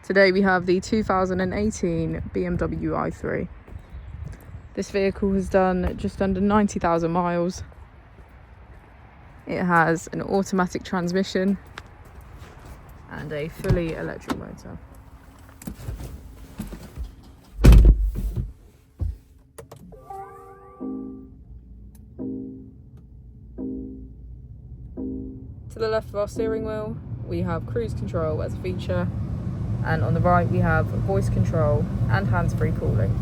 Today we have the 2018 BMW i3. This vehicle has done just under 90,000 miles. It has an automatic transmission and a fully electric motor. To the left of our steering wheel, we have cruise control as a feature, and on the right we have voice control and hands-free calling.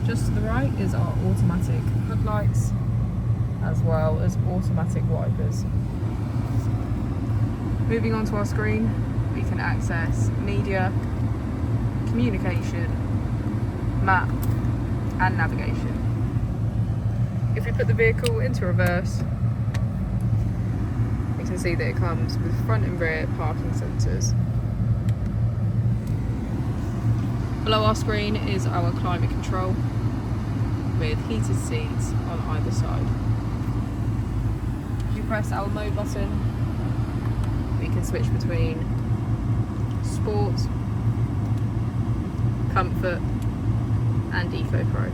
Just to the right is our automatic headlights, as well as automatic wipers. Moving on to our screen, we can access media, communication, map and navigation. If we put the vehicle into reverse, we can see that it comes with front and rear parking sensors. Below our screen is our climate control with heated seats on either side. If you press our mode button, we can switch between sport, comfort and Eco Pro.